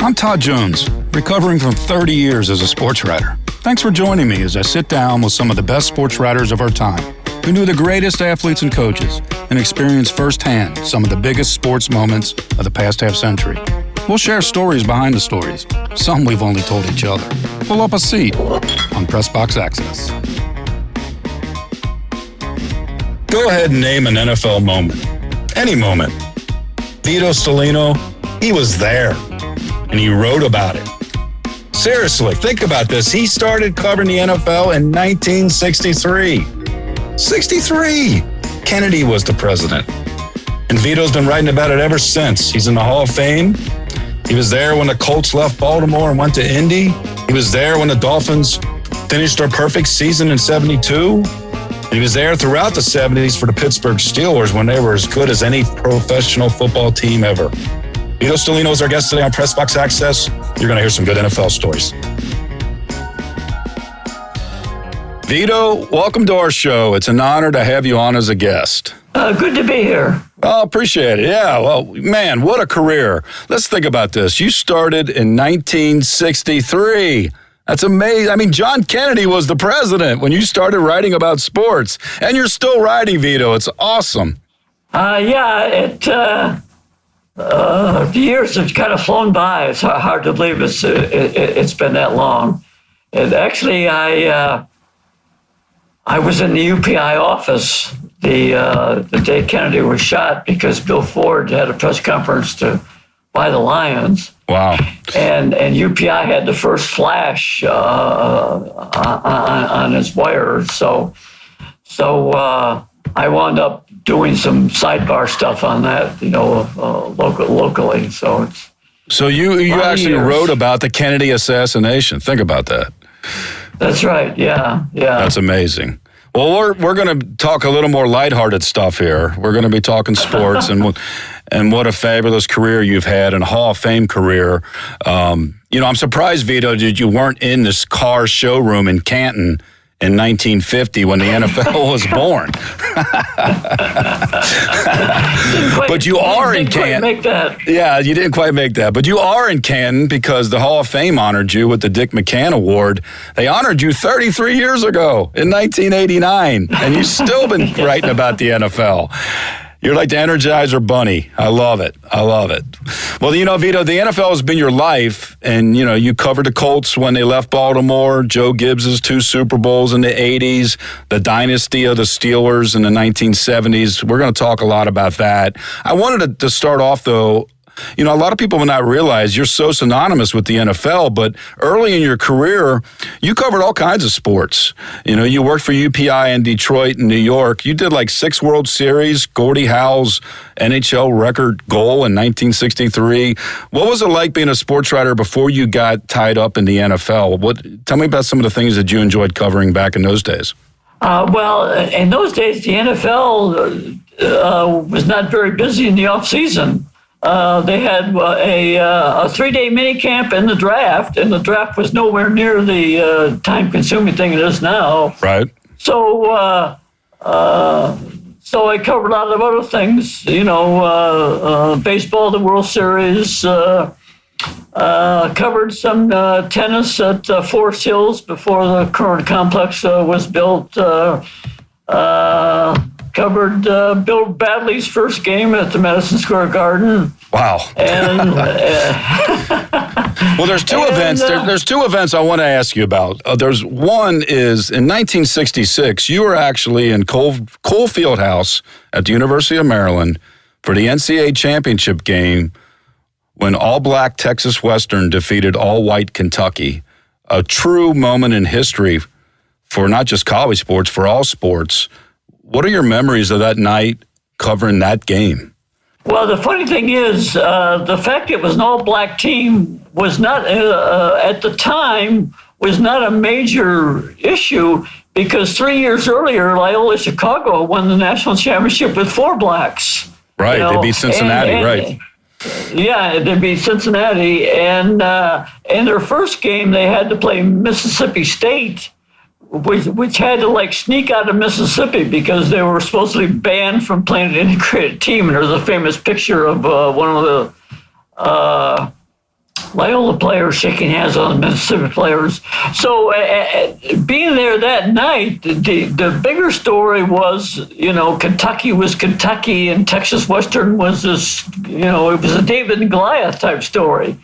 I'm Todd Jones, recovering from 30 years as a sports writer. Thanks for joining me as I sit down with some of the best sports writers of our time, who knew the greatest athletes and coaches and experienced firsthand some of the biggest sports moments of the past half century. We'll share stories behind the stories, some we've only told each other. Pull up a seat on Press Box Access. Go ahead and name an NFL moment. Any moment. Vito Stellino, he was there, and he wrote about it. Seriously, think about this. He started covering the NFL in 1963. 63! Kennedy was the president. And Vito's been writing about it ever since. He's in the Hall of Fame. He was there when the Colts left Baltimore and went to Indy. He was there when the Dolphins finished their perfect season in 72. And he was there throughout the 70s for the Pittsburgh Steelers when they were as good as any professional football team ever. Vito Stellino is our guest today on Press Box Access. You're going to hear some good NFL stories. Vito, welcome to our show. It's an honor to have you on as a guest. Good to be here. Oh, appreciate it. Yeah, well, man, what a career. Let's think about this. You started in 1963. That's amazing. I mean, John Kennedy was the president when you started writing about sports, and you're still writing, Vito. It's awesome. The years have kind of flown by. It's hard to believe it's been that long. And actually, I was in the UPI office the day Kennedy was shot because Bill Ford had a press conference to buy the Lions. Wow. And UPI had the first flash on his wire. So I wound up doing some sidebar stuff on that, locally. So you actually wrote about the Kennedy assassination. Think about that. That's right. Yeah. That's amazing. Well, we're going to talk a little more lighthearted stuff here. We're going to be talking sports and what a fabulous career you've had and a Hall of Fame career. I'm surprised, Vito, that you weren't in this car showroom in Canton in 1950 when the NFL was born. But you are in Canton. Make that. Yeah, you didn't quite make that. But you are in Canton because the Hall of Fame honored you with the Dick McCann Award. They honored you 33 years ago in 1989, and you've still been writing about the NFL. You're like the Energizer Bunny. I love it. Well, Vito, the NFL has been your life, and, you covered the Colts when they left Baltimore, Joe Gibbs's 2 Super Bowls in the 80s, the dynasty of the Steelers in the 1970s. We're going to talk a lot about that. I wanted to start off, though. A lot of people will not realize you're so synonymous with the NFL, but early in your career, you covered all kinds of sports. You worked for UPI in Detroit and New York. You did like 6 World Series, Gordie Howe's NHL record goal in 1963. What was it like being a sports writer before you got tied up in the NFL? Tell me about some of the things that you enjoyed covering back in those days. In those days, the NFL was not very busy in the off season. They had a 3-day mini camp in the draft, and the draft was nowhere near the time-consuming thing it is now. Right. So I covered a lot of other things, baseball, the World Series, covered some tennis at Forest Hills before the current complex was built. Covered Bill Badley's first game at the Madison Square Garden. Wow. And well, there's two events. There's 2 events I want to ask you about. There's one is in 1966, you were actually in Cole Fieldhouse at the University of Maryland for the NCAA championship game when all-black Texas Western defeated all-white Kentucky. A true moment in history for not just college sports, for all sports. What are your memories of that night covering that game? Well, the funny thing is, the fact it was an all-black team was not, at the time, was not a major issue because 3 years earlier, Loyola Chicago won the national championship with 4 blacks. Right, they beat Cincinnati, right. Yeah, they beat Cincinnati. And in their first game, they had to play Mississippi State, which had to sneak out of Mississippi because they were supposedly banned from playing an integrated team. And there's a famous picture of one of the Loyola players shaking hands on the Mississippi players. So being there that night, the bigger story was, Kentucky was Kentucky and Texas Western was this, it was a David and Goliath type story.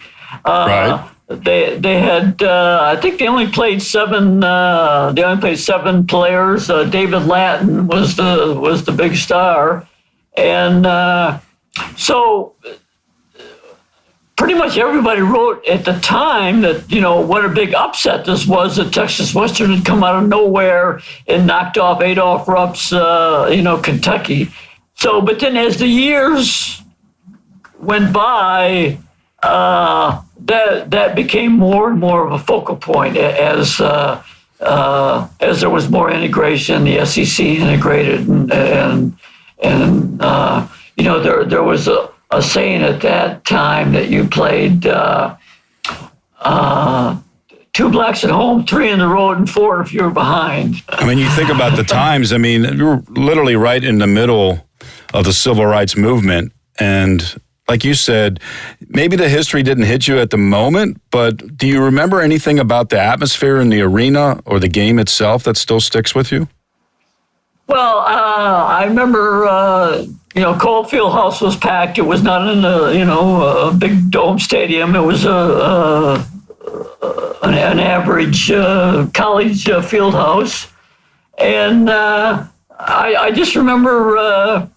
Right. They had, I think they only played seven. They only played 7 players. David Lattin was the big star, and so pretty much everybody wrote at the time that, what a big upset this was that Texas Western had come out of nowhere and knocked off Adolph Rupp's, Kentucky. So, but then as the years went by, that became more and more of a focal point as there was more integration, the SEC integrated, and there was a saying at that time that you played 2 blacks at home, 3 in the road, and 4 if you were behind. I mean, you think about the times. I mean, you were literally right in the middle of the civil rights movement. And like you said, maybe the history didn't hit you at the moment, but do you remember anything about the atmosphere in the arena or the game itself that still sticks with you? Well, I remember, Colt Fieldhouse was packed. It was not in a big dome stadium. It was an average college field house. And I just remember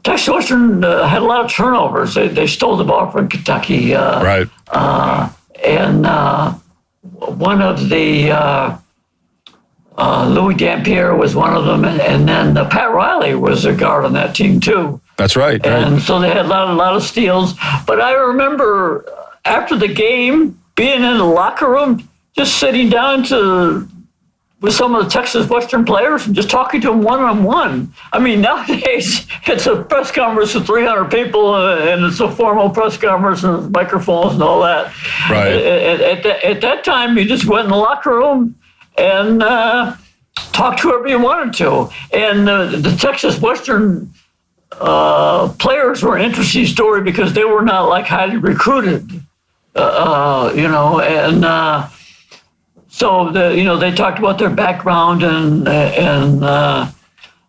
Texas Western had a lot of turnovers. They stole the ball from Kentucky. Right. And one of the Louis Dampierre was one of them, and then Pat Riley was a guard on that team too. That's right. And so they had a lot of steals. But I remember after the game being in the locker room, just sitting down with some of the Texas Western players and just talking to them one-on-one. I mean, nowadays it's a press conference with 300 people and it's a formal press conference and microphones and all that. Right. At that time, you just went in the locker room and talk to whoever you wanted to. And the Texas Western players were an interesting story because they were not like highly recruited, and so they talked about their background and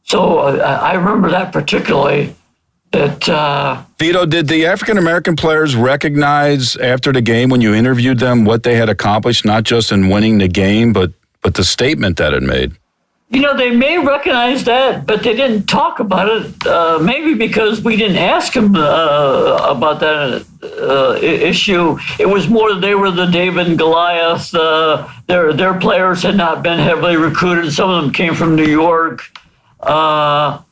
so I remember that particularly. That Vito, did the African American players recognize after the game when you interviewed them what they had accomplished, not just in winning the game, but the statement that it made? They may recognize that, but they didn't talk about it. Maybe because we didn't ask them about that issue. It was more that they were the David and Goliath. Their players had not been heavily recruited. Some of them came from New York. Going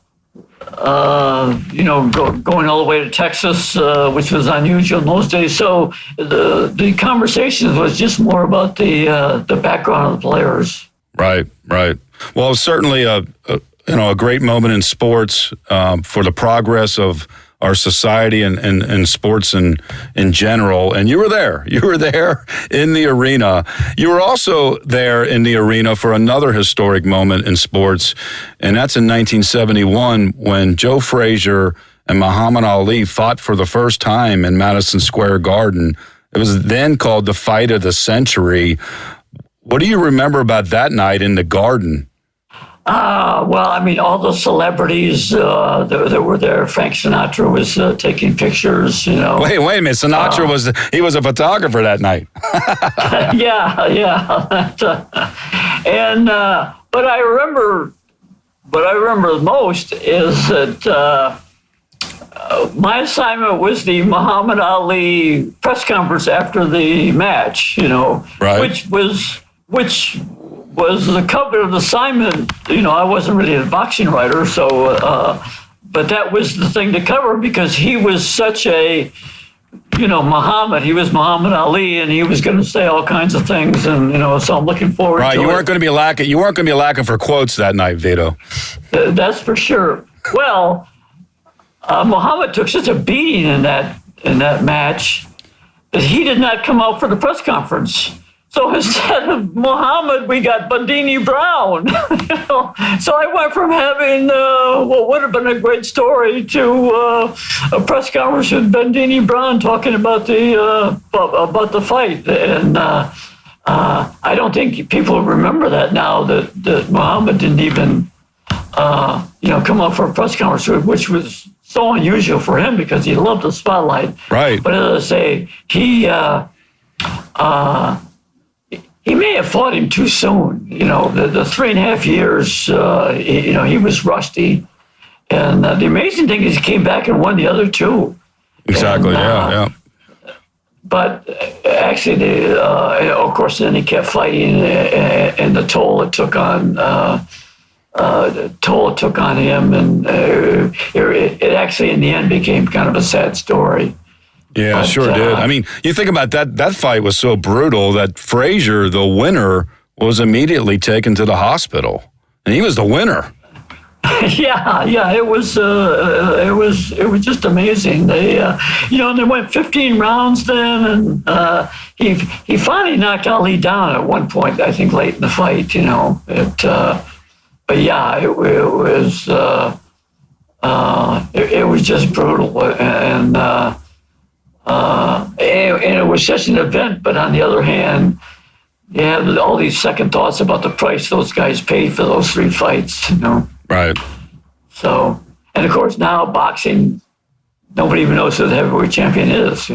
all the way to Texas, which was unusual in those days. So the conversation was just more about the background of the players. Right. Well, it was certainly a great moment in sports for the progress of our society and sports in general. And you were there. You were there in the arena. You were also there in the arena for another historic moment in sports, and that's in 1971 when Joe Frazier and Muhammad Ali fought for the first time in Madison Square Garden. It was then called the Fight of the Century. What do you remember about that night in the Garden? Well, I mean, all the celebrities that were there. Frank Sinatra was taking pictures, Wait a minute. Sinatra was a photographer that night. Yeah. And but I remember most is that my assignment was the Muhammad Ali press conference after the match, right. which was the coveted assignment. I wasn't really a boxing writer, so but that was the thing to cover because he was such a Muhammad. He was Muhammad Ali, and he was going to say all kinds of things, and so I'm looking forward. Right, to you it. weren't going to be lacking. You weren't going to be lacking for quotes that night, Vito. That's for sure. Well, Muhammad took such a beating in that match that he did not come out for the press conference. So instead of Muhammad, we got Bandini Brown. So I went from having what would have been a great story to a press conference with Bandini Brown talking about the fight. And I don't think people remember that now, that Muhammad didn't even come up for a press conference, which was so unusual for him because he loved the spotlight. Right. But as I say, he may have fought him too soon. The 3.5 years, he was rusty. And the amazing thing is he came back and won the other two. Exactly, yeah. But actually, of course, then he kept fighting, and the toll it took on him, and it actually in the end became kind of a sad story. Yeah, sure did. I mean, you think about that fight was so brutal that Frazier, the winner, was immediately taken to the hospital, and he was the winner. Yeah, it was just amazing. They they went 15 rounds then, and he finally knocked Ali down at one point, I think late in the fight. But yeah, it was just brutal, and it was such an event. But on the other hand, you have all these second thoughts about the price those guys paid for those 3 fights. Right. So, and of course now boxing, nobody even knows who the heavyweight champion is.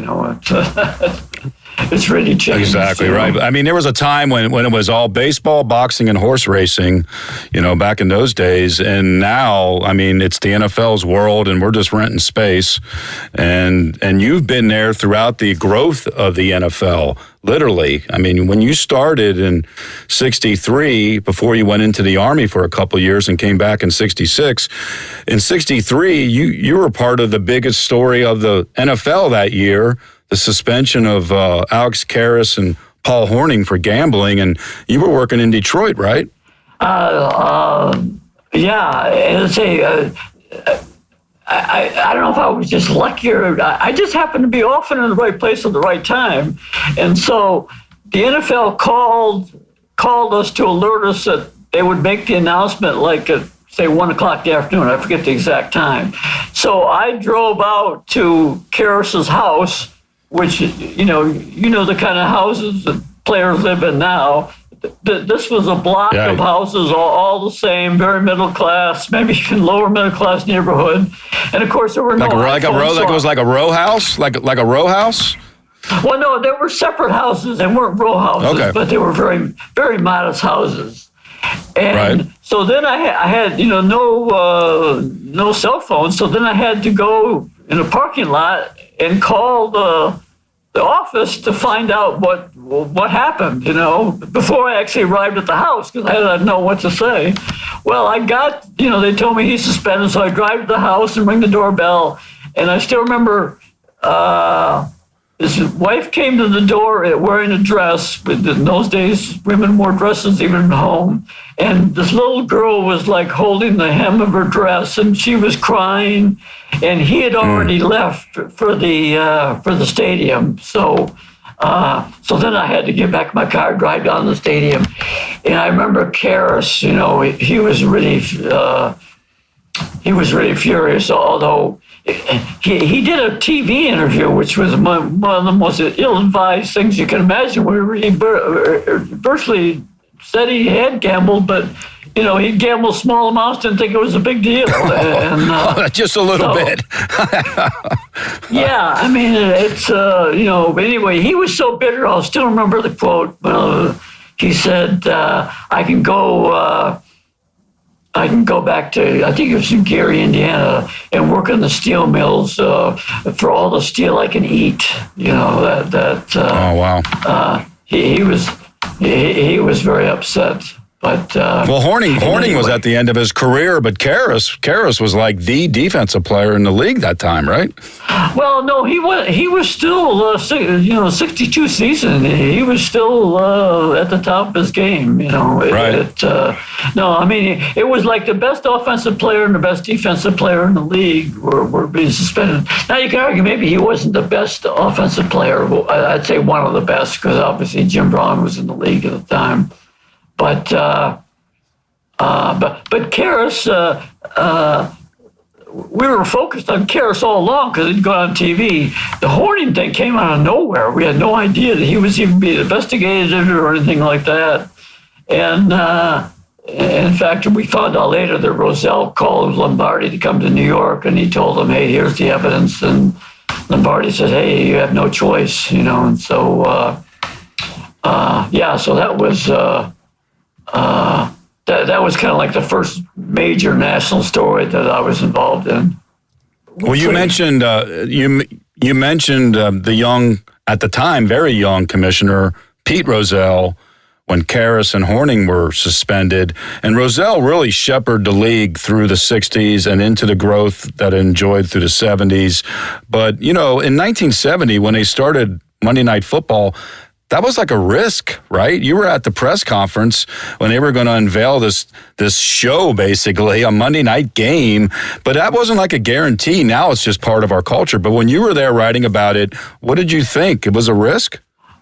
It's really changed. Exactly right. I mean, there was a time when it was all baseball, boxing, and horse racing, back in those days. And now, I mean, it's the NFL's world, and we're just renting space. And you've been there throughout the growth of the NFL, literally. I mean, when you started in '63, before you went into the Army for a couple of years and came back in '66, in '63, you were part of the biggest story of the NFL that year, the suspension of Alex Karras and Paul Hornung for gambling, and you were working in Detroit, right? Yeah, and I don't know if I was just lucky or I just happened to be often in the right place at the right time, and so the NFL called us to alert us that they would make the announcement like at say 1:00 in the afternoon. I forget the exact time. So I drove out to Karras's house, which, you know the kind of houses that players live in now. This was a block of houses, all the same, very middle class, maybe even lower middle class neighborhood. And of course, there were no like it was like a row house, like a row house. Well, no, there were separate houses. They weren't row houses, but they were very, very modest houses. And so then I had no cell phone. So then I had to go in a parking lot and call the office to find out what happened, before I actually arrived at the house, because I didn't know what to say. Well, I got, they told me he's suspended, so I drive to the house and ring the doorbell. And I still remember his wife came to the door wearing a dress. But in those days, women wore dresses even at home. And this little girl was like holding the hem of her dress, and she was crying. And he had already left for the stadium. So then I had to get back in my car, drive down to the stadium. And I remember Karras, he was really furious, although he did a TV interview, which was one of the most ill-advised things you can imagine, where he virtually said he had gambled, but he'd gamble small amounts, didn't think it was a big deal. And, just a little bit. Yeah, I mean, it's, but anyway, he was so bitter. I'll still remember the quote. He said, I can go back to, I think it was in Gary, Indiana, and work in the steel mills for all the steel I can eat. Oh, wow. He was very upset. But Hornung was at the end of his career, but Karras was like the defensive player in the league that time, right? Well, no, he was still 62 season. He was still at the top of his game. Right. No, I mean it was like the best offensive player and the best defensive player in the league were being suspended. Now you can argue maybe he wasn't the best offensive player. I'd say one of the best because obviously Jim Brown was in the league at the time. But Karras, we were focused on Karras all along because he'd gone on TV. The Hornung thing came out of nowhere. We had no idea that he was even being investigated or anything like that. And in fact, we found out later that Rozelle called Lombardi to come to New York, and he told him, "Hey, here's the evidence." And Lombardi said, "Hey, you have no choice," And so, so that was. That was kind of like the first major national story that I was involved in. Well, you mentioned the young, at the time, very young commissioner, Pete Rozelle, when Karras and Hornung were suspended. And Rozelle really shepherded the league through the 60s and into the growth that it enjoyed through the 70s. But, in 1970, when they started Monday Night Football, that was like a risk, right? You were at the press conference when they were going to unveil this show, basically, a Monday night game, but that wasn't like a guarantee. Now it's just part of our culture. But when you were there writing about it, what did you think? It was a risk?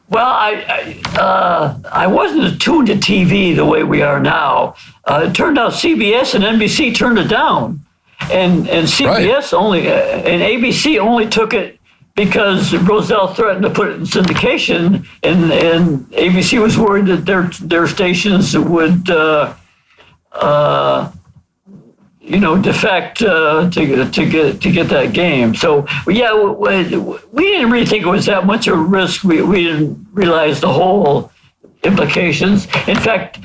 Well, I wasn't attuned to TV the way we are now. It turned out CBS and NBC turned it down, and CBS only and ABC only took it because Rozelle threatened to put it in syndication, and ABC was worried that their stations would, defect to get that game. So yeah, we didn't really think it was that much of a risk. We didn't realize the whole implications. In fact,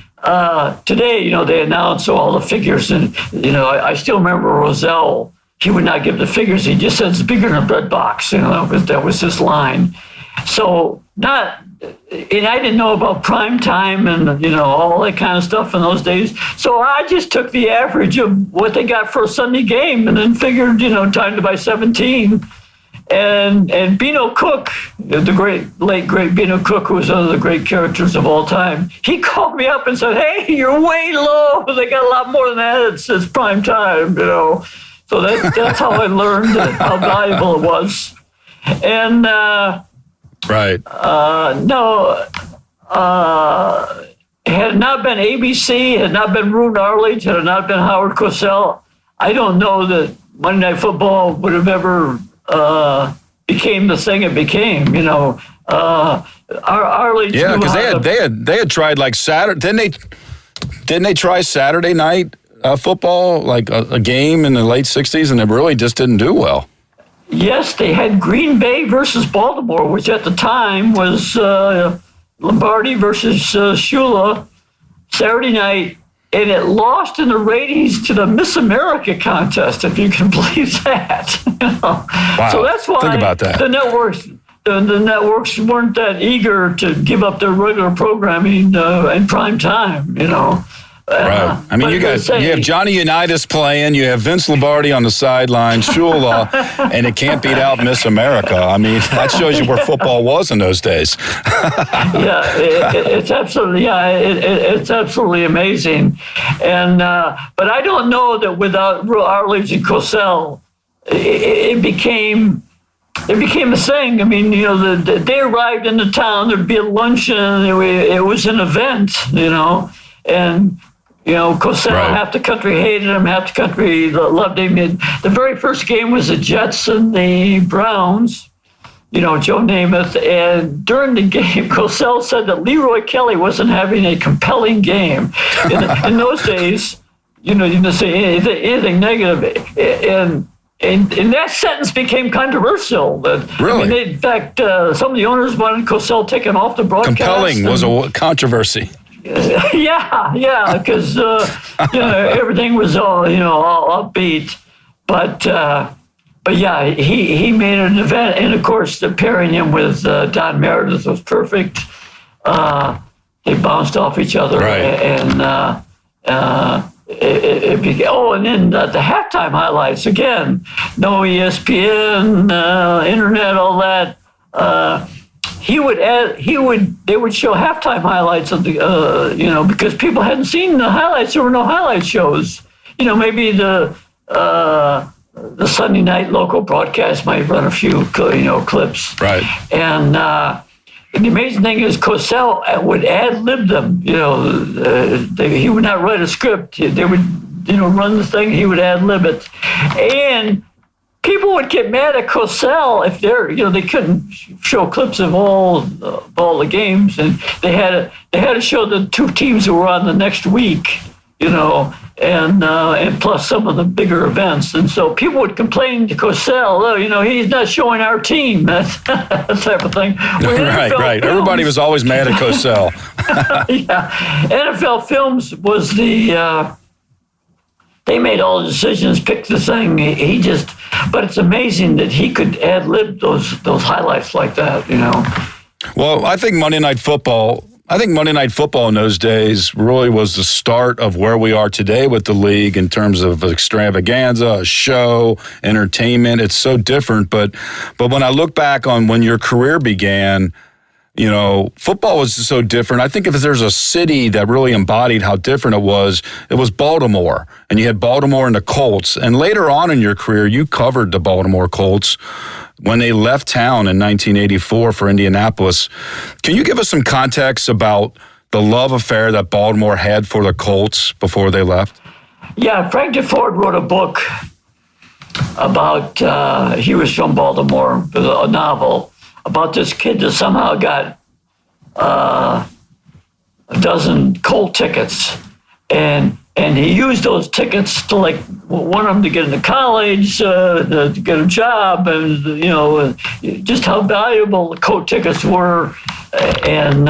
today, they announced all the figures, and I still remember Rozelle. He would not give the figures. He just said it's bigger than a bread box. That was his line. So and I didn't know about prime time and all that kind of stuff in those days. So I just took the average of what they got for a Sunday game and then figured timed it by 17. And Bino Cook, the late great Bino Cook, who was one of the great characters of all time, he called me up and said, "Hey, you're way low. They got a lot more than that. It's prime time, So that's how I learned how valuable it was. And right. Had it not been ABC, had it not been Roone Arledge, had it not been Howard Cosell, I don't know that Monday Night Football would have ever became the thing it became. Arledge. Yeah, because they had tried like Saturday. Didn't they try Saturday night? Football, like a game in the late 60s, and it really just didn't do well. Yes, they had Green Bay versus Baltimore, which at the time was Lombardi versus Shula, Saturday night, and it lost in the ratings to the Miss America contest, if you can believe that. Wow. So that's why think about that. The networks weren't that eager to give up their regular programming in prime time, Right. I mean, you have Johnny Unitas playing, you have Vince Lombardi on the sideline, Shula, and it can't beat out Miss America. I mean, that shows you where football was in those days. It's absolutely amazing. And but I don't know that without Arledge and Cosell, it became a thing. I mean, they arrived in the town, there'd be a luncheon, it was an event, and Cosell, right. Half the country hated him, half the country loved him. The very first game was the Jets and the Browns, Joe Namath. And during the game, Cosell said that Leroy Kelly wasn't having a compelling game. In those days, you didn't say anything negative. And that sentence became controversial. Really? In fact, some of the owners wanted Cosell taken off the broadcast. Compelling was a controversy. Yeah, because everything was all upbeat, but yeah, he made an event, and of course, the pairing him with Don Meredith was perfect. they bounced off each other, Right. and it became, and then the halftime highlights again. No ESPN, internet, all that. They would show halftime highlights of the, because people hadn't seen the highlights. There were no highlight shows. Maybe the Sunday night local broadcast might run a few, clips. Right. And the amazing thing is Cosell would ad-lib them. He would not write a script. They would, run the thing. He would ad-lib it. And people would get mad at Cosell if they couldn't show clips of all the games, and they had to show the two teams that were on the next week, and plus some of the bigger events. And so people would complain to Cosell, he's not showing our team, that type of thing. Right. Films, Everybody was always mad at Cosell. yeah, NFL Films was they made all the decisions, picked the thing. But it's amazing that he could ad-lib those highlights like that, Well, I think Monday Night Football in those days really was the start of where we are today with the league in terms of extravaganza, a show, entertainment. It's so different. But when I look back on when your career began, football was so different. I think if there's a city that really embodied how different it was Baltimore. And you had Baltimore and the Colts. And later on in your career, you covered the Baltimore Colts when they left town in 1984 for Indianapolis. Can you give us some context about the love affair that Baltimore had for the Colts before they left? Yeah, Frank DeFord wrote a book about, he was from Baltimore, a novel, about this kid that somehow got a dozen Colt tickets, and he used those tickets to want him to get into college, to get a job, and just how valuable the Colt tickets were. And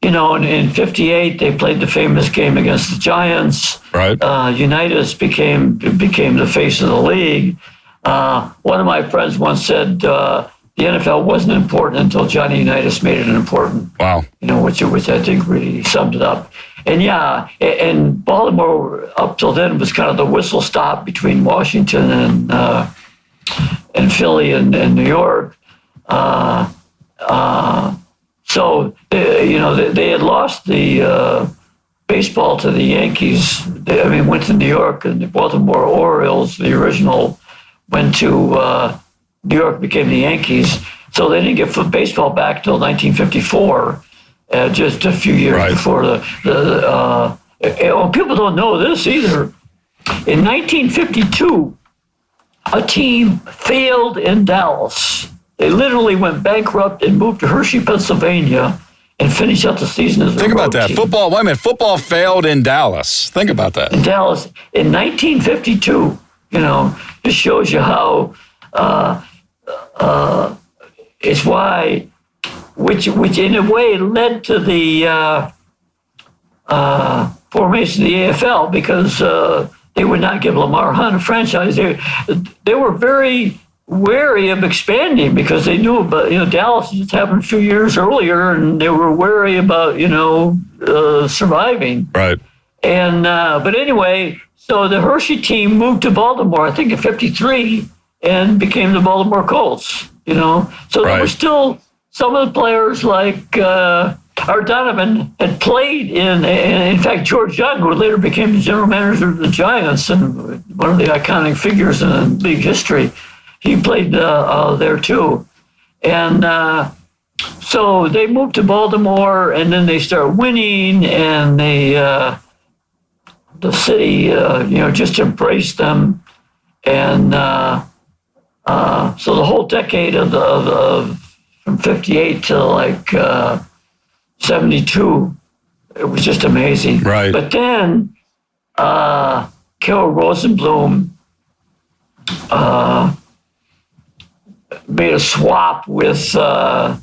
in '58 they played the famous game against the Giants. Right. Unitas became the face of the league. One of my friends once said, the NFL wasn't important until Johnny Unitas made it important. Wow. Which I think really summed it up. And and Baltimore up till then was kind of the whistle stop between Washington and Philly and New York. So they had lost the baseball to the Yankees. Went to New York, and the Baltimore Orioles, the original, went to New York, became the Yankees. So they didn't get baseball back till 1954, just a few years before people don't know this either. In 1952, a team failed in Dallas. They literally went bankrupt and moved to Hershey, Pennsylvania, and finished out the season as a Think about that. team. Football failed in Dallas. Think about that. In Dallas in 1952, just shows you how it's why, which in a way led to the formation of the AFL, because they would not give Lamar Hunt a franchise. They were very wary of expanding because they knew about, Dallas just happened a few years earlier, and they were wary about, surviving. Right. And, but anyway, so the Hershey team moved to Baltimore, I think in '53, and became the Baltimore Colts, So there were still some of the players like Art Donovan had played in fact, George Young, who later became the general manager of the Giants and one of the iconic figures in league history, he played there too. And so they moved to Baltimore, and then they started winning, and the city, just embraced them. And so the whole decade from '58 to 72, it was just amazing. Right. But then Carol Rosenblum made a swap with Bob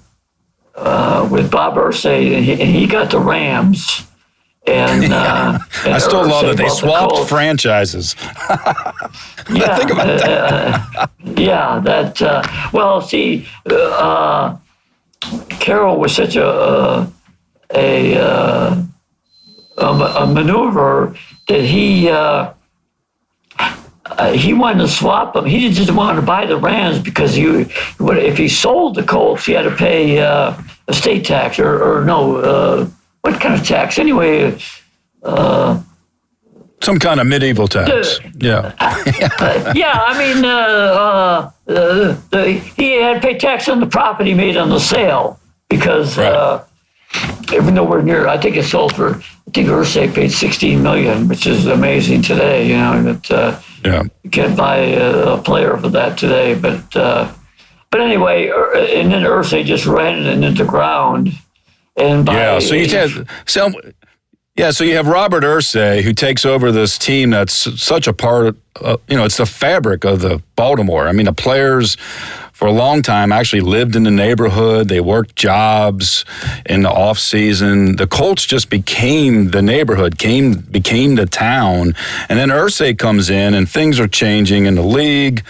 Irsay, and he got the Rams. And I still love that they swapped franchises. Yeah, Think about that. Carol was such a a maneuver that he wanted to swap them. He just wanted to buy the Rams because if he sold the Colts, he had to pay estate tax or no, what kind of tax? Anyway, some kind of medieval tax. Yeah. Yeah, I mean, he had to pay tax on the profit he made on the sale because even though we're near, I think it sold for, I think Irsay paid $16 million, which is amazing today. You know, that you can't buy a player for that today. But anyway, and then Irsay just ran it into the ground. And so you have Robert Irsay, who takes over this team that's such a part of, it's the fabric of the Baltimore. I mean, the players for a long time actually lived in the neighborhood. They worked jobs in the off season. The Colts just became the neighborhood, became the town. And then Irsay comes in and things are changing in the league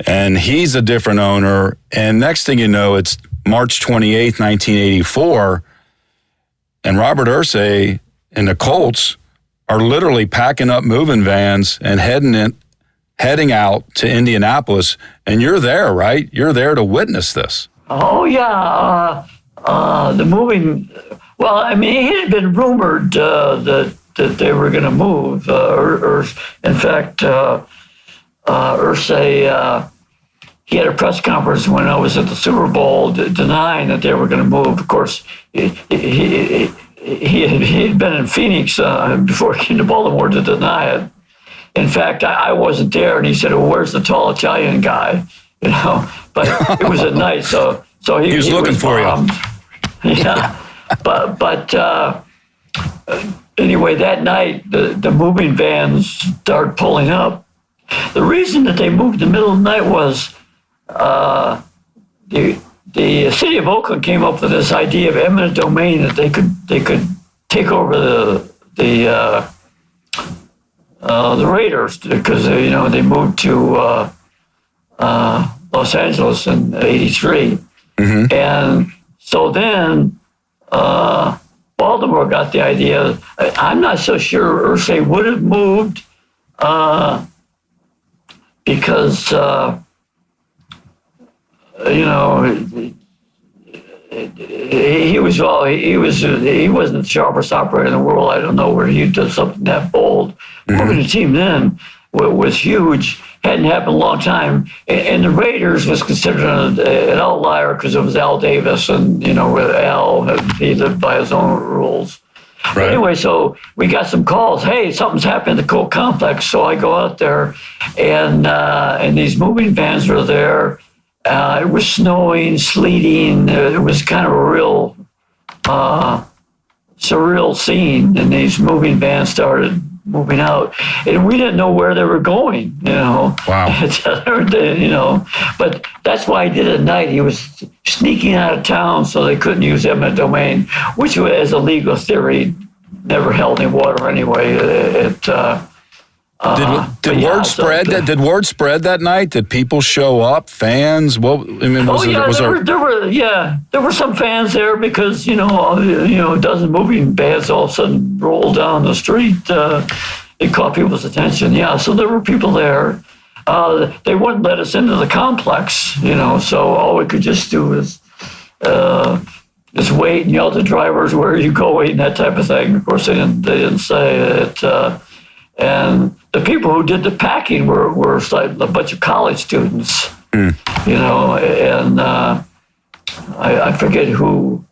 and he's a different owner. And next thing you know, it's March 28th, 1984. And Robert Irsay and the Colts are literally packing up moving vans and heading out to Indianapolis, and you're there, right? You're there to witness this. Oh, yeah. The moving, well, I mean, it had been rumored that they were going to move. In fact, Irsay, he had a press conference when I was at the Super Bowl denying that they were going to move. Of course, he had been in Phoenix before he came to Baltimore to deny it. In fact, I wasn't there, and he said, "Well, where's the tall Italian guy?" You know, but it was at night, so he was looking for you. Yeah, but anyway, that night the moving vans started pulling up. The reason that they moved in the middle of the night was the city of Oakland came up with this idea of eminent domain that they could take over the Raiders because they moved to Los Angeles in '83, and so then Baltimore got the idea. I'm not so sure Irsay would have moved because he wasn't the sharpest operator in the world. I don't know where he did something that bold. Moving the team then was huge. Hadn't happened a long time. And the Raiders was considered an outlier because it was Al Davis, and with Al, he lived by his own rules. Right. Anyway, so we got some calls. Hey, something's happened at the Colt complex. So I go out there, and these moving vans were there. It was snowing, sleeting. It was kind of a real surreal scene, and these moving vans started moving out, and we didn't know where they were going. Wow. But that's why he did it at night. He was sneaking out of town so they couldn't use eminent domain, which, as a legal theory, never held any water anyway. Did word spread? Did word spread that night? Did people show up? Fans? There were some fans there because a dozen moving vans all of a sudden rolled down the street. It caught people's attention. Yeah, so there were people there. They wouldn't let us into the complex. So all we could just do was just wait and yell to drivers, "Where are you going?" That type of thing. Of course, they didn't say it. And the people who did the packing were like a bunch of college students, and I forget who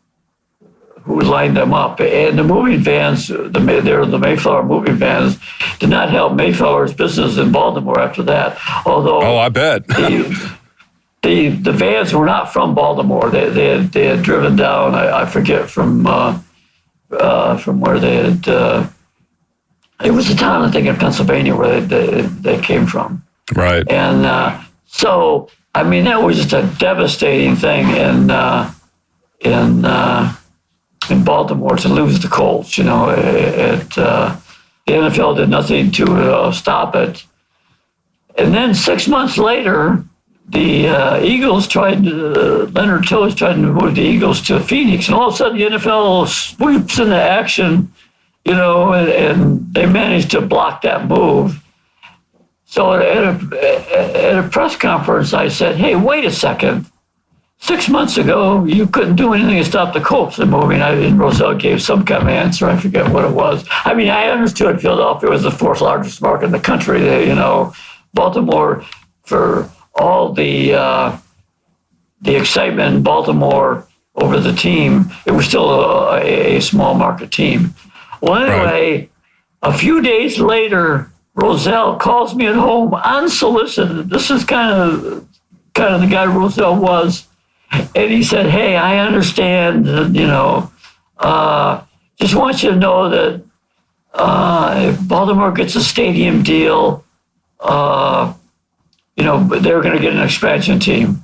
lined them up. And the moving vans, the Mayflower moving vans, did not help Mayflower's business in Baltimore after that. Although, I bet the vans were not from Baltimore. They had driven down. I forget from where they had. It was a town, I think, in Pennsylvania where they came from. Right. And so, I mean, that was just a devastating thing in Baltimore to lose the Colts. The NFL did nothing to stop it. And then 6 months later, Eagles Leonard Tillis tried to move the Eagles to Phoenix, and all of a sudden the NFL sweeps into action, and they managed to block that move. So at a press conference, I said, hey, wait a second. 6 months ago, you couldn't do anything to stop the Colts from moving. And Roselle gave some kind of answer. I forget what it was. I mean, I understood Philadelphia was the fourth largest market in the country. Baltimore, for all the excitement in Baltimore over the team, it was still a small market team. Well, anyway, right. A few days later, Roselle calls me at home unsolicited. This is kind of the guy Roselle was. And he said, hey, I understand, just want you to know that if Baltimore gets a stadium deal, they're going to get an expansion team.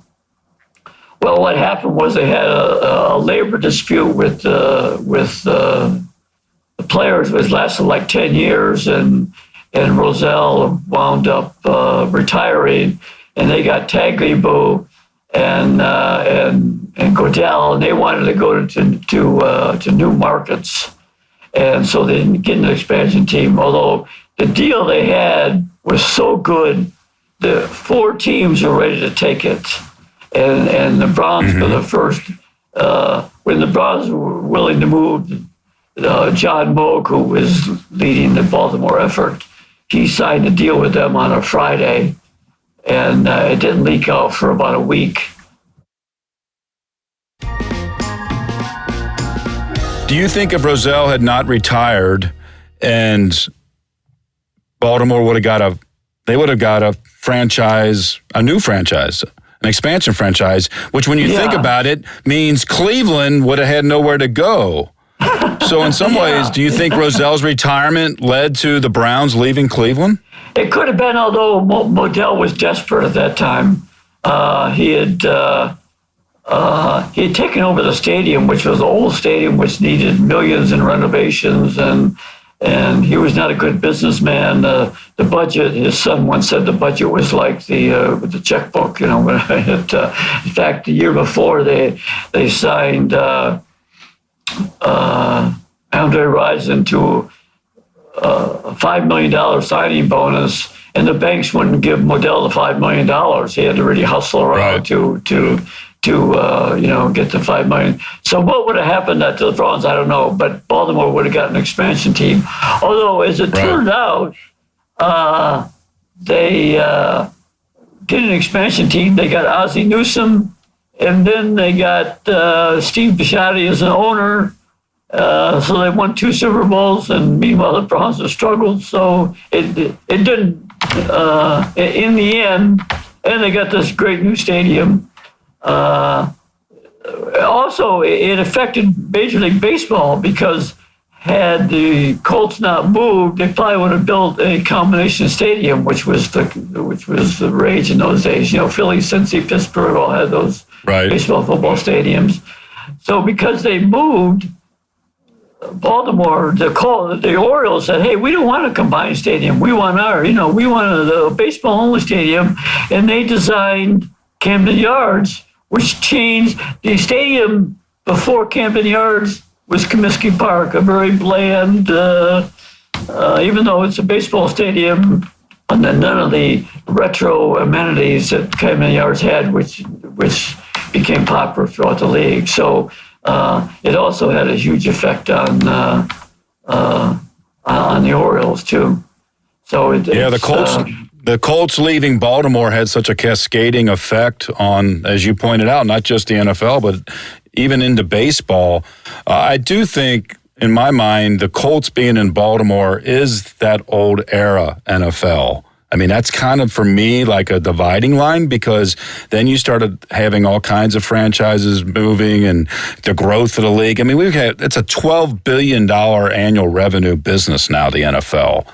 Well, what happened was they had a labor dispute with the players, which lasted like 10 years, and Roselle wound up retiring, and they got Tagliabue and Godell, and they wanted to go to new markets, and so they didn't get an expansion team. Although the deal they had was so good, the 4 teams were ready to take it, and the Browns were the first. When the Browns were willing to move, John Moog, who was leading the Baltimore effort, he signed a deal with them on a Friday. And it didn't leak out for about a week. Do you think if Roselle had not retired and Baltimore would have got a franchise, a new franchise, an expansion franchise, which when you think about it means Cleveland would have had nowhere to go. So in some ways, do you think Roselle's retirement led to the Browns leaving Cleveland? It could have been, although Modell was desperate at that time. He had taken over the stadium, which was an old stadium, which needed millions in renovations, and he was not a good businessman. The budget, his son once said, the budget was like the checkbook. In fact, the year before they signed Andre Rison to a $5 million signing bonus, and the banks wouldn't give Modell the $5 million. He had to really hustle around to get the $5 million. So what would have happened to the Browns, I don't know, but Baltimore would have got an expansion team. Although, as it turned out, they did an expansion team. They got Ozzie Newsome, and then they got Steve Bisciotti as an owner. So they won 2 Super Bowls, and meanwhile the Browns have struggled. So it didn't. In the end, and they got this great new stadium. Also, it affected Major League Baseball, because had the Colts not moved, they probably would have built a combination stadium, which was the rage in those days. Philly, Cincy, Pittsburgh all had those baseball, football stadiums. So because they moved, Baltimore, the Orioles said, hey, we don't want a combined stadium. We want we want a baseball-only stadium. And they designed Camden Yards, which changed the stadium before Camden Yards was Comiskey Park, a very bland, even though it's a baseball stadium, and then none of the retro amenities that Camden Yards had, which became popular throughout the league. So it also had a huge effect on the Orioles too. So the Colts leaving Baltimore had such a cascading effect on, as you pointed out, not just the NFL, but even into baseball. I do think, in my mind, the Colts being in Baltimore is that old era NFL. I mean, that's kind of, for me, like a dividing line, because then you started having all kinds of franchises moving and the growth of the league. I mean, it's a $12 billion annual revenue business now, the NFL.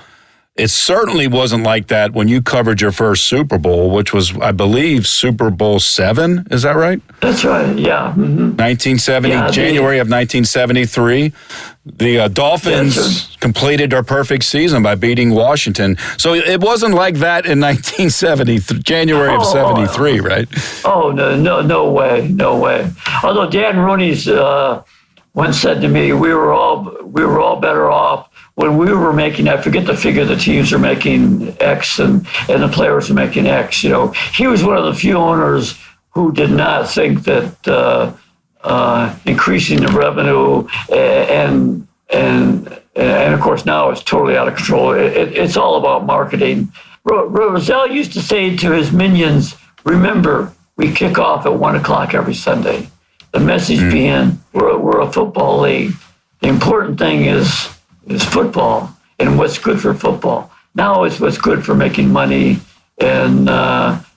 It certainly wasn't like that when you covered your first Super Bowl, which was, I believe, Super Bowl VII. Is that right? That's right, yeah. Mm-hmm. 1970, yeah, January of 1973. The Dolphins completed their perfect season by beating Washington. So it wasn't like that in 1970, January of 73, right? Oh, no way. Although Dan Rooney's once said to me, we were all better off when we were making, I forget the figure, the teams are making X and the players are making X. He was one of the few owners who did not think that increasing the revenue and of course now it's totally out of control. It's all about marketing. Rozelle used to say to his minions, remember, we kick off at 1:00 every Sunday. The message being, we're a football league. The important thing is football and what's good for football. Now it's what's good for making money and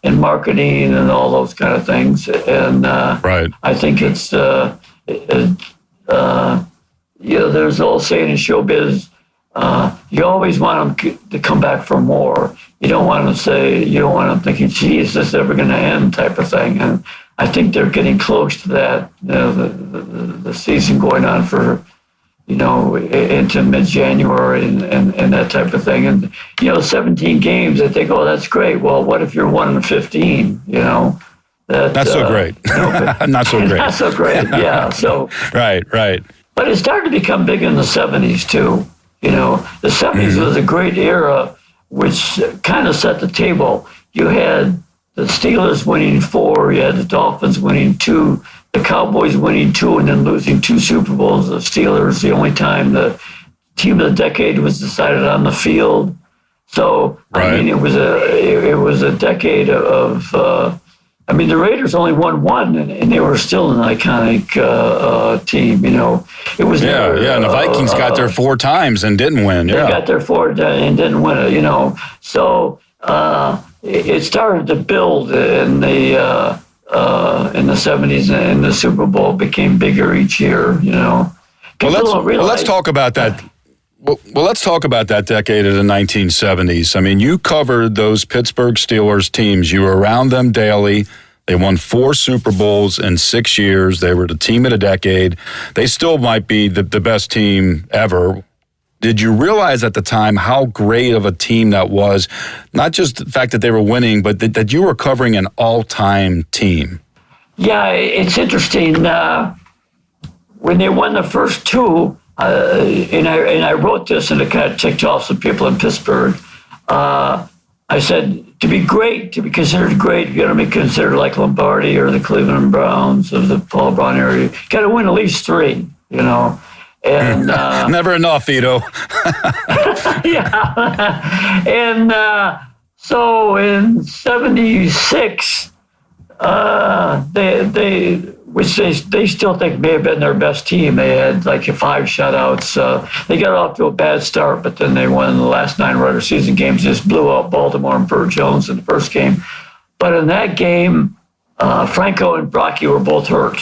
marketing and all those kind of things. And right. I think it's there's an old saying in showbiz, you always want them to come back for more. You don't want them thinking, geez, this is ever going to end type of thing. And I think they're getting close to that. The season going on for, into mid-January and that type of thing. And, 17 games, I think, oh, that's great. Well, what if you're 1-15, Not so great. Not so great. Not so great, yeah. So Right. But it started to become big in the 70s, too. The 70s was a great era, which kind of set the table. You had the Steelers winning 4, you had the Dolphins winning 2, the Cowboys winning 2 and then losing 2 Super Bowls. The Steelers, the only time the team of the decade was decided on the field. So, right. I mean, it was a decade of the Raiders only won 1, and they were still an iconic team. It was and the Vikings got there 4 times and didn't win. They got there 4 and didn't win it. So it started to build in the 70s, and the Super Bowl became bigger each year. Let's talk about that. Well, let's talk about that decade of the 1970s. I mean, you covered those Pittsburgh Steelers teams. You were around them daily. They won 4 Super Bowls in 6 years. They were the team of the decade. They still might be the best team ever. Did you realize at the time how great of a team that was? Not just the fact that they were winning, but that you were covering an all-time team. Yeah, it's interesting. When they won the first 2, and I wrote this, and it kind of ticked off some people in Pittsburgh. I said, to be considered great, you got to be considered like Lombardi or the Cleveland Browns or the Paul Brown area. You got to win at least 3, And never enough, Vito. Yeah, and so in '76, they still think may have been their best team. They had like 5 shutouts. They got off to a bad start, but then they won the last 9 regular season games. Just blew out Baltimore and Burt Jones in the first game. But in that game, Franco and Brocky were both hurt,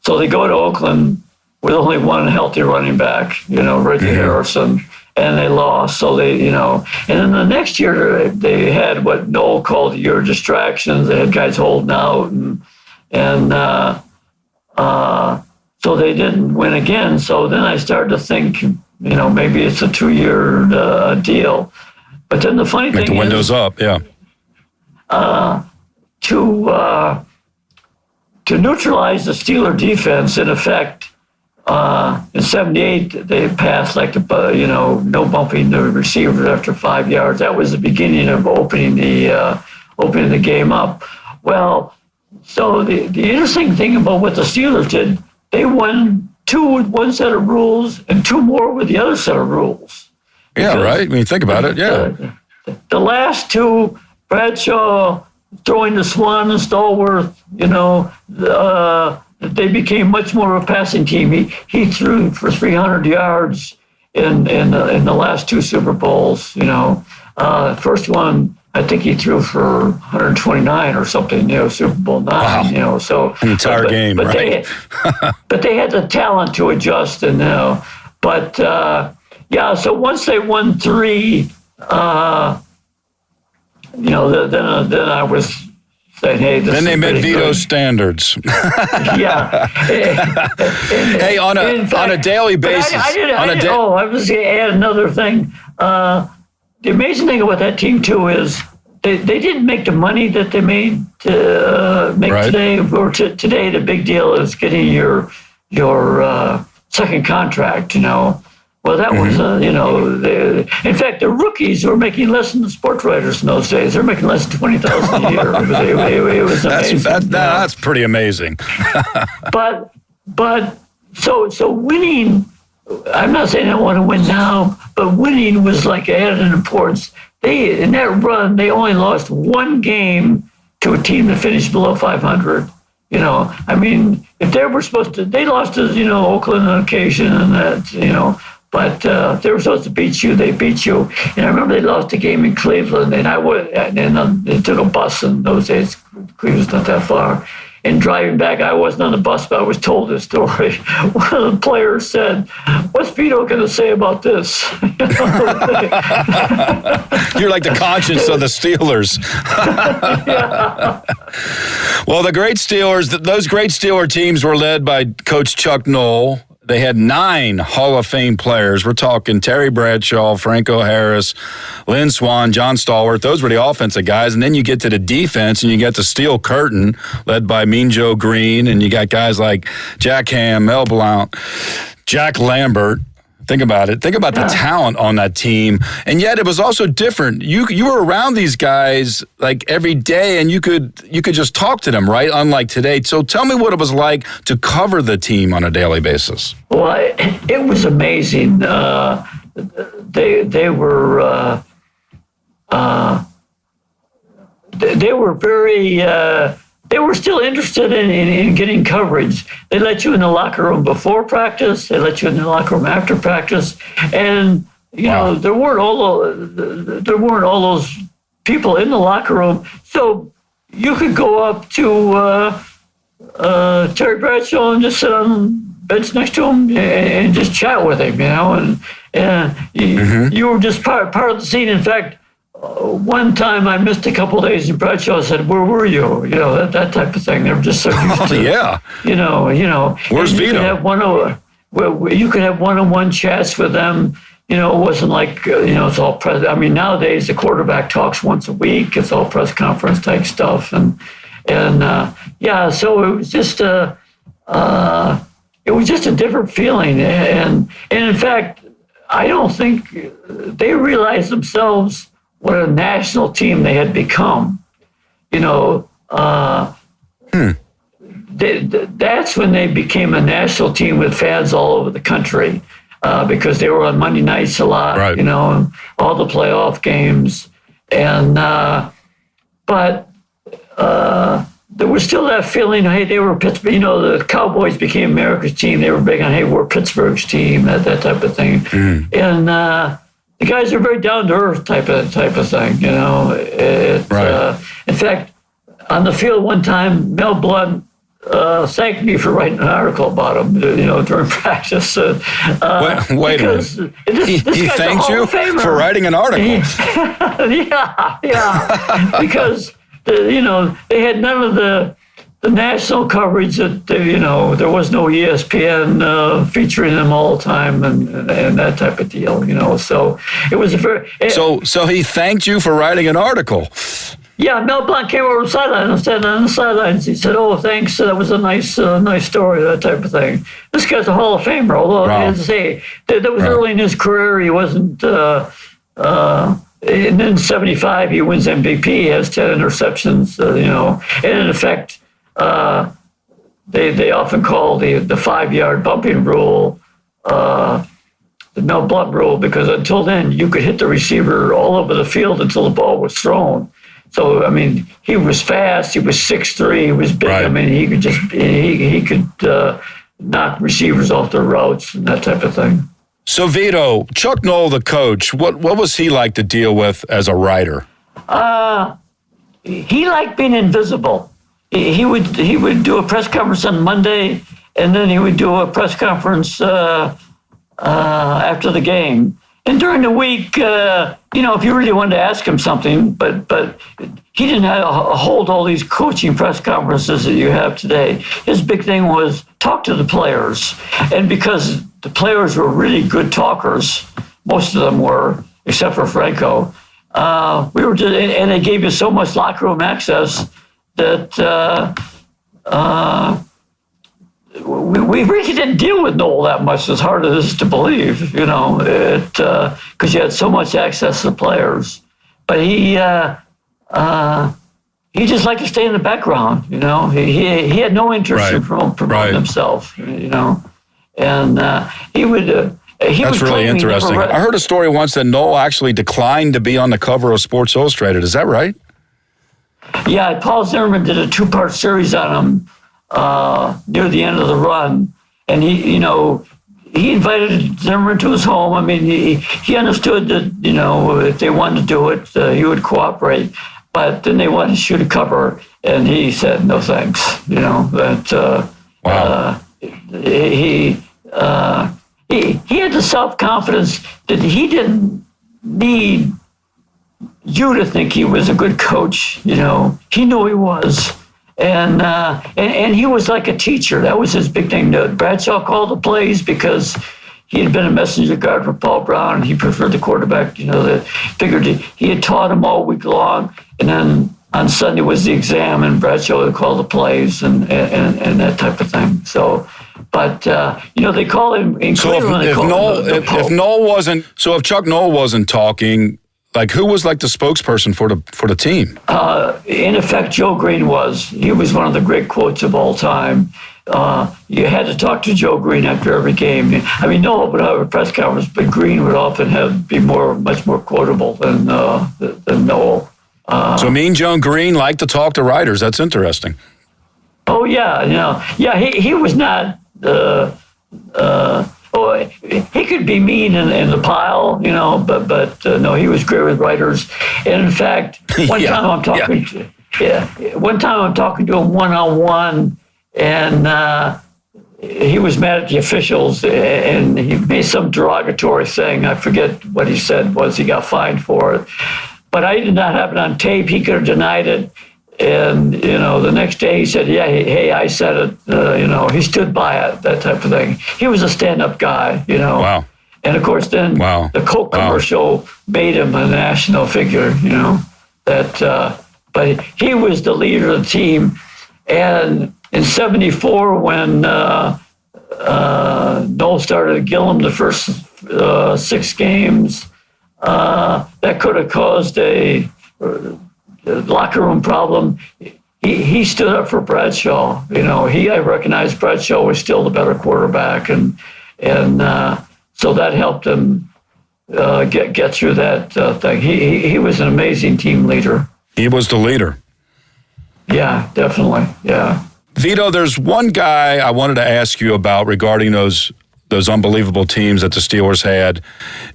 so they go to Oakland with only one healthy running back, Reggie Harrison, and they lost. So they, and then the next year they had what Noel called the year of distractions. They had guys holding out, and so they didn't win again. So then I started to think, maybe it's a 2-year deal. But then the funny thing is, the window's up, yeah. To neutralize the Steeler defense, in effect. In '78, they passed no bumping the receivers after 5 yards. That was the beginning of opening the game up. Well, so the interesting thing about what the Steelers did, they won 2 with one set of rules and 2 more with the other set of rules. Yeah, right. I mean, think about it. Yeah. The last 2, Bradshaw throwing to Swan and Stallworth, they became much more of a passing team. He threw for 300 yards in the last 2 Super Bowls. First one, I think he threw for 129 or something. Super Bowl 9. Wow. So an entire game, right? But they had the talent to adjust, and So once they won 3, then I was saying, hey, this Then they met Vito standards. Yeah. Hey, on a daily basis. I was going to add another thing. The amazing thing about that team, too, is they didn't make the money that they made to make today. Or today, the big deal is getting your second contract, Well, that was, in fact, the rookies were making less than the sports writers in those days. They're making less than $20,000 a year. It was amazing. That's pretty amazing. So winning, I'm not saying I want to win now, but winning was like added importance. In that run, they only lost one game to a team that finished below 500. If they were supposed to, they lost to, Oakland on occasion and that, but they were supposed to beat you. They beat you. And I remember they lost a game in Cleveland, and they took a bus in those days. Cleveland's not that far. And driving back, I wasn't on the bus, but I was told this story. One of the players said, "What's Vito going to say about this?" You're like the conscience of the Steelers. Yeah. Well, the great Steelers, those great Steeler teams were led by Coach Chuck Noll. They had 9 Hall of Fame players. We're talking Terry Bradshaw, Franco Harris, Lynn Swann, John Stallworth. Those were the offensive guys. And then you get to the defense, and you get the Steel Curtain, led by Mean Joe Green. And you got guys like Jack Ham, Mel Blount, Jack Lambert. Think about it. Think about the talent on that team. And yet it was also different. You were around these guys like every day, and you could just talk to them, right? Unlike today. So tell me what it was like to cover the team on a daily basis. Well, it was amazing. They were very. They were still interested in getting coverage. They let you in the locker room before practice. They let you in the locker room after practice, and there weren't all those people in the locker room. So you could go up to Terry Bradshaw and just sit on the bench next to him and just chat with him, and you were just part of the scene. In fact, one time I missed a couple of days, and Bradshaw said, "Where were you?" That type of thing. They were just so used to. Yeah. Where's Vito? You could have one-on-one chats with them. It wasn't like it's all press. I mean, nowadays the quarterback talks once a week. It's all press conference type stuff, and So it was just a different feeling, and in fact, I don't think they realized themselves what a national team they had become. That's when they became a national team with fans all over the country, because they were on Monday nights a lot, right. And all the playoff games. And but there was still that feeling, hey, they were Pittsburgh. The Cowboys became America's team. They were big on, hey, we're Pittsburgh's team, that type of thing. And the guys are very down to earth type of thing. Right. In fact, on the field one time, Mel Blount thanked me for writing an article about him. During practice. Wait a minute. He thanked you for writing an article. Yeah. Because they had none of the national coverage that there was no ESPN featuring them all the time and that type of deal. So it was a very. So he thanked you for writing an article. Yeah, Mel Blount came over the sideline and standing on the sidelines. He said, "Oh, thanks. That was a nice story," that type of thing. This guy's a Hall of Famer, although I have to say that was early in his career. He wasn't. And then 75, he wins MVP. He has 10 interceptions. And in effect, they often call the 5-yard bumping rule the Mel Blount rule, because until then you could hit the receiver all over the field until the ball was thrown. So I mean, he was fast. He was 6'3". He was big. Right. I mean, he could just he could knock receivers off their routes and that type of thing. So Vito, Chuck Noll, the coach, what was he like to deal with as a writer? He liked being invisible. He would do a press conference on Monday, and then he would do a press conference after the game. And during the week, if you really wanted to ask him something, but he didn't hold all these coaching press conferences that you have today. His big thing was talk to the players. And because the players were really good talkers, most of them were, except for Franco, and they gave you so much locker room access that we really didn't deal with Noel that much, as hard as it is to believe, because you had so much access to players. But he just liked to stay in the background, He had no interest in promoting himself, and he would. That's really interesting. I heard a story once that Noel actually declined to be on the cover of Sports Illustrated. Is that right? Yeah, Paul Zimmerman did a 2-part series on him near the end of the run, and he invited Zimmerman to his home. I mean, he understood that if they wanted to do it, he would cooperate. But then they wanted to shoot a cover, and he said no thanks. Wow. He had the self-confidence that he didn't need you to think he was a good coach. He knew he was. And he was like a teacher. That was his big thing. Bradshaw called the plays because he had been a messenger guard for Paul Brown, and he preferred the quarterback. That figured he had taught him all week long, and then on Sunday was the exam, and Bradshaw would call the plays and that type of thing. So, but they call him in Cleveland. If Noel wasn't, so if Chuck Noll wasn't talking, like who was like the spokesperson for the team? In effect, Joe Green was. He was one of the great quotes of all time. You had to talk to Joe Green after every game. I mean, Noel would have a press conference, but Green would often be much more quotable than Noel. So Mean Joe Green liked to talk to writers. That's interesting. Oh yeah, he was not. He could be mean in the pile, but no, he was great with writers. And in fact, one time I'm talking to him one-on-one, and he was mad at the officials, and he made some derogatory thing. I forget what he said he got fined for it. But I did not have it on tape. He could have denied it. And, the next day he said, hey, I said it. He stood by it, that type of thing. He was a stand-up guy, Wow. And, of course, then the Coke commercial made him a national figure, but he was the leader of the team. And in 74, when Noel started Gillum the first 6 games, that could have caused a locker room problem. He stood up for Bradshaw. I recognized Bradshaw was still the better quarterback, and so that helped him get through that thing. He was an amazing team leader. He was the leader. Yeah, definitely. Yeah. Vito, there's one guy I wanted to ask you about regarding those unbelievable teams that the Steelers had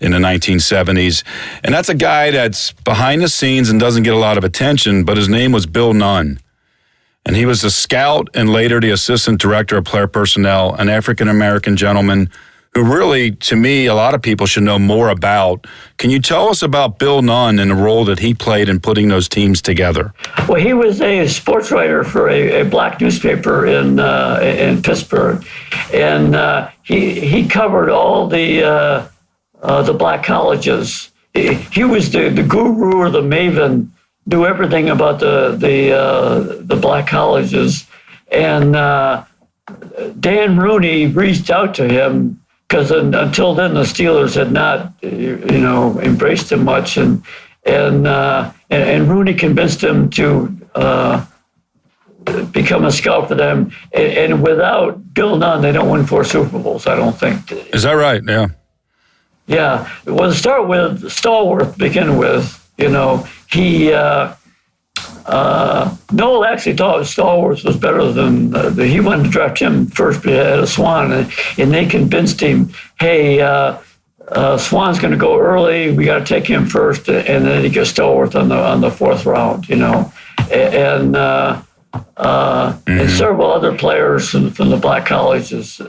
in the 1970s. And that's a guy that's behind the scenes and doesn't get a lot of attention, but his name was Bill Nunn. And he was the scout and later the assistant director of player personnel, an African-American gentleman who really, to me, a lot of people should know more about. Can you tell us about Bill Nunn and the role that he played in putting those teams together? Well, he was a sports writer for a black newspaper in Pittsburgh, and he covered all the black colleges. He was the guru or the maven, knew everything about the black colleges, and Dan Rooney reached out to him. Because until then, the Steelers had not, embraced him much, and Rooney convinced him to become a scout for them. And without Bill Nunn, they don't win 4 Super Bowls, I don't think. Is that right? Yeah. Yeah. Well, to start with, Stallworth, begin with, he. Noel actually thought Stallworth was better than he wanted to draft him first ahead of Swan, and they convinced him, hey, Swan's going to go early. We got to take him first, and then he gets Stallworth on the 4th round, and several other players from the black colleges.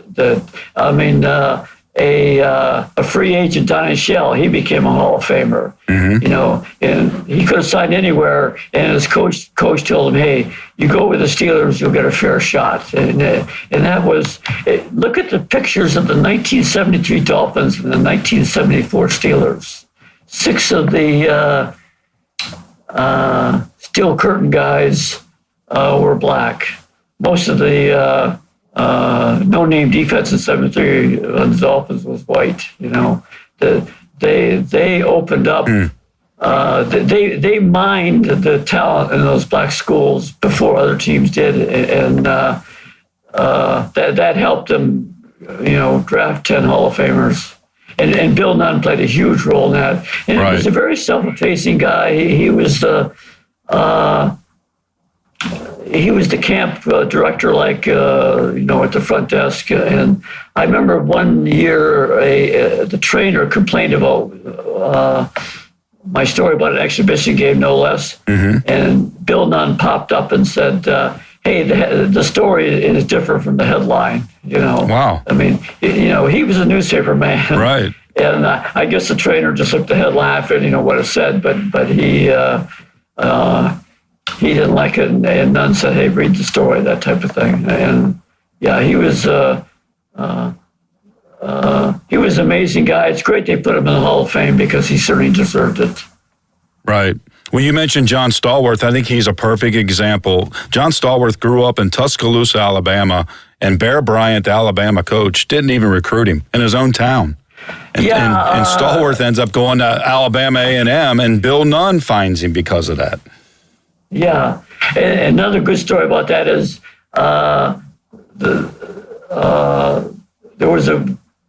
a free agent down in Shell, he became a Hall of Famer. You know, and he could have signed anywhere. And his coach told him, "Hey, you go with the Steelers, you'll get a fair shot." And that was look at the pictures of the 1973 Dolphins and the 1974 Steelers. 6 of the Steel Curtain guys were black. Most of the no-name defense in 73 on the Dolphins was white. You know, they opened up. They mined the talent in those black schools before other teams did, and that helped them, you know, draft 10 Hall of Famers. And Bill Nunn played a huge role in that. And he was a very self-effacing guy. He was the camp director, like, you know, at the front desk. And I remember one year the trainer complained about my story about an exhibition game, no less. And Bill Nunn popped up and said, "Hey, the story is different from the headline." You know. Wow. I mean, you know, he was a newspaper man. Right. And I guess the trainer just looked ahead, laughed, and you know what it said, but he didn't like it, and Nunn said, "Hey, read the story," that type of thing. And yeah, he was an amazing guy. It's great they put him in the Hall of Fame because he certainly deserved it. Right. Well, you mentioned John Stallworth. I think he's a perfect example. John Stallworth grew up in Tuscaloosa, Alabama, and Bear Bryant, the Alabama coach, didn't even recruit him in his own town. And Stallworth ends up going to Alabama A&M, and Bill Nunn finds him because of that. Yeah. And another good story about that is there was a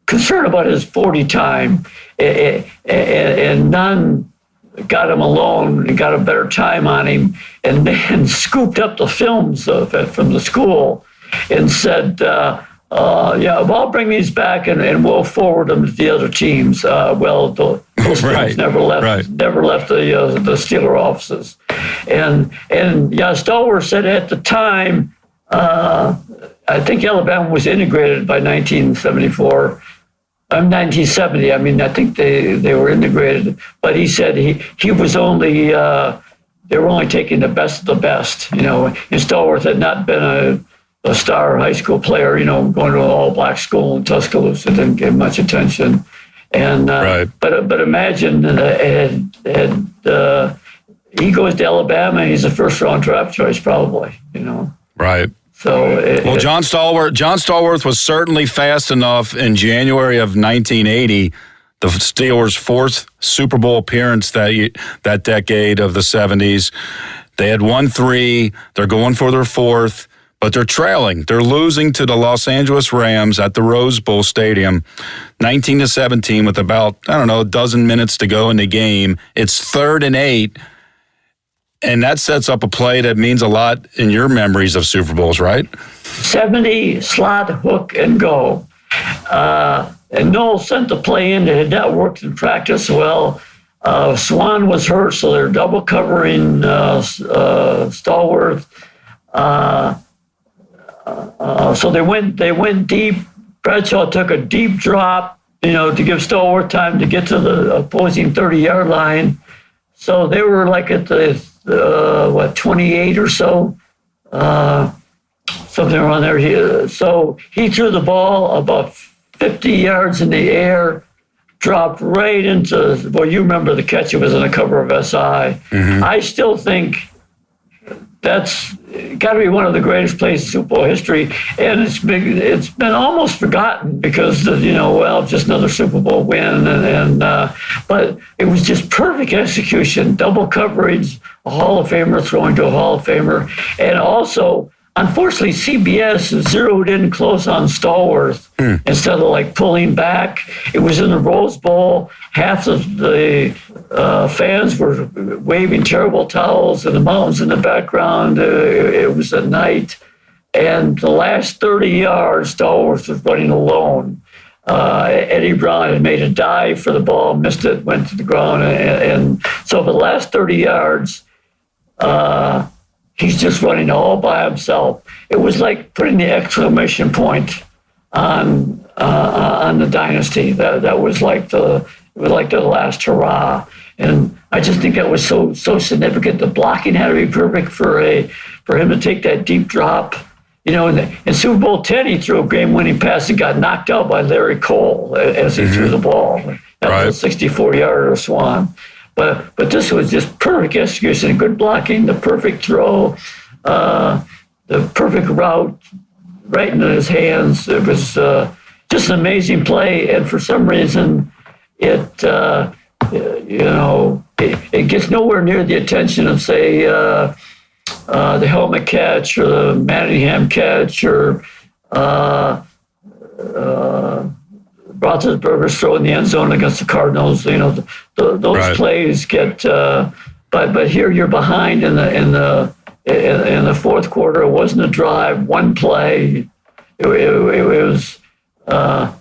concern about his 40 time, and Nunn got him alone and got a better time on him, and then scooped up the films of it from the school and said, "Yeah, well, I'll bring these back and we'll forward them to the other teams." Those films never left the Steeler offices, and Stallworth said at the time, I think Alabama was integrated by 1974. 1970. I mean, I think they were integrated, but he said he was only they were only taking the best of the best. You know, and Stallworth had not been a star high school player. You know, going to an all-black school in Tuscaloosa didn't get much attention. And but imagine he goes to Alabama. He's a first-round draft choice, probably. You know, right. So John Stallworth was certainly fast enough in January of 1980, the Steelers' 4th Super Bowl appearance that decade of the 70s. They had won 3. They're going for their 4th, but they're trailing. They're losing to the Los Angeles Rams at the Rose Bowl Stadium, 19-17, with about, a dozen minutes to go in the game. It's 3rd and 8. And that sets up a play that means a lot in your memories of Super Bowls, right? 70, slot, hook, and go. And Noel sent the play in. It had not worked in practice well. Swan was hurt, so they're double covering Stallworth. So they went deep. Bradshaw took a deep drop, to give Stallworth time to get to the opposing 30-yard line. So they were like at the 28 or so, something around there. So he threw the ball about 50 yards in the air, dropped right into, you remember the catch, it was on the cover of SI. Mm-hmm. I still think that's got to be one of the greatest plays in Super Bowl history, and it's been almost forgotten because just another Super Bowl win, but it was just perfect execution, double coverage, a Hall of Famer throwing to a Hall of Famer, and also, unfortunately, CBS zeroed in close on Stallworth instead of pulling back. It was in the Rose Bowl. Half of the fans were waving terrible towels in the mountains in the background. It was at night. And the last 30 yards, Stallworth was running alone. Eddie Brown had made a dive for the ball, missed it, went to the ground. And so for the last 30 yards, he's just running all by himself. It was like putting the exclamation point on the dynasty. That was like the last hurrah. And I just think that was so significant. The blocking had to be perfect for him to take that deep drop. In Super Bowl 10, he threw a game-winning pass and got knocked out by Larry Cole as he threw the ball. That was a 64-yarder Swan. But this was just perfect execution, good blocking, the perfect throw, the perfect route right into his hands. It was just an amazing play, and for some reason, it gets nowhere near the attention of, say, the helmet catch or the Manningham catch or Roethlisberger's throw in the end zone against the Cardinals. Those plays get. But here you're behind in the fourth quarter. It wasn't a drive, one play. It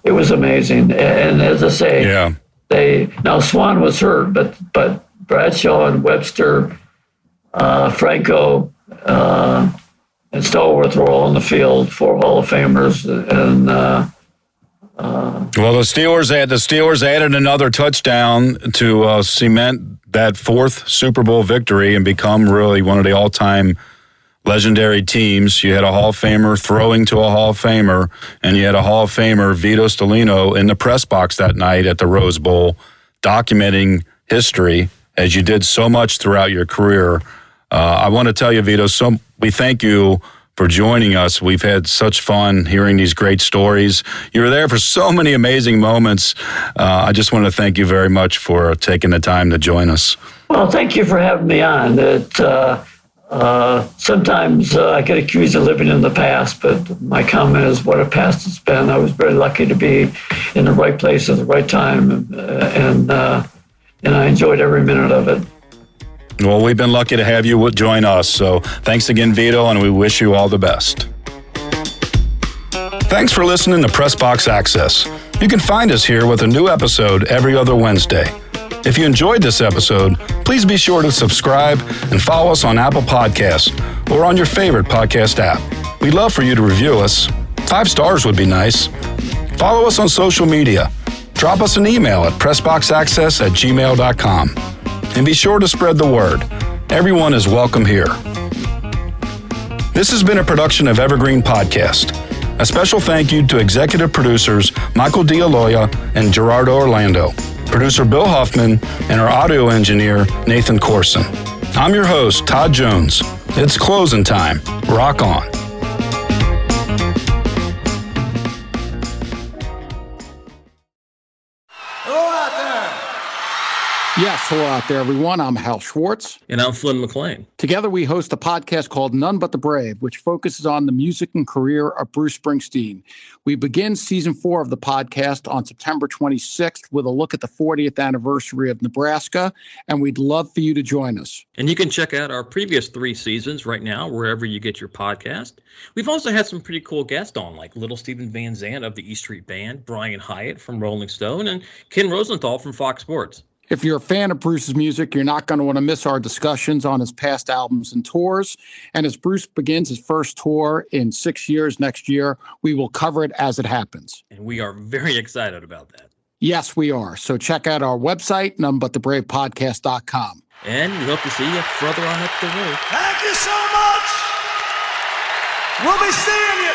was amazing. And as I say, now Swan was hurt, but Bradshaw and Webster, Franco, and Stallworth were all on the field, 4 Hall of Famers, and. Well, the Steelers added another touchdown to cement that 4th Super Bowl victory and become really one of the all-time legendary teams. You had a Hall of Famer throwing to a Hall of Famer, and you had a Hall of Famer, Vito Stellino, in the press box that night at the Rose Bowl, documenting history, as you did so much throughout your career. I want to tell you, Vito, we thank you for joining us. We've had such fun hearing these great stories. You were there for so many amazing moments. I just want to thank you very much for taking the time to join us. Well, thank you for having me on. Sometimes I get accused of living in the past, but my comment is what a past it's been. I was very lucky to be in the right place at the right time, and I enjoyed every minute of it. Well, we've been lucky to have you join us. So thanks again, Vito, and we wish you all the best. Thanks for listening to Press Box Access. You can find us here with a new episode every other Wednesday. If you enjoyed this episode, please be sure to subscribe and follow us on Apple Podcasts or on your favorite podcast app. We'd love for you to review us. 5 stars would be nice. Follow us on social media. Drop us an email at pressboxaccess@gmail.com. And be sure to spread the word. Everyone is welcome here. This has been a production of Evergreen Podcast. A special thank you to executive producers Michael D'Aloia and Gerardo Orlando, producer Bill Huffman, and our audio engineer Nathan Corson. I'm your host, Todd Jones. It's closing time. Rock on. Yes, hello out there, everyone. I'm Hal Schwartz. And I'm Flynn McLean. Together, we host a podcast called None But the Brave, which focuses on the music and career of Bruce Springsteen. We begin season 4 of the podcast on September 26th with a look at the 40th anniversary of Nebraska, and we'd love for you to join us. And you can check out our previous 3 seasons right now, wherever you get your podcast. We've also had some pretty cool guests on, like Little Steven Van Zandt of the E Street Band, Brian Hyatt from Rolling Stone, and Ken Rosenthal from Fox Sports. If you're a fan of Bruce's music, you're not going to want to miss our discussions on his past albums and tours. And as Bruce begins his first tour in 6 years next year, we will cover it as it happens. And we are very excited about that. Yes, we are. So check out our website, nonebutthebravepodcast.com. And we hope to see you further on up the road. Thank you so much. We'll be seeing you.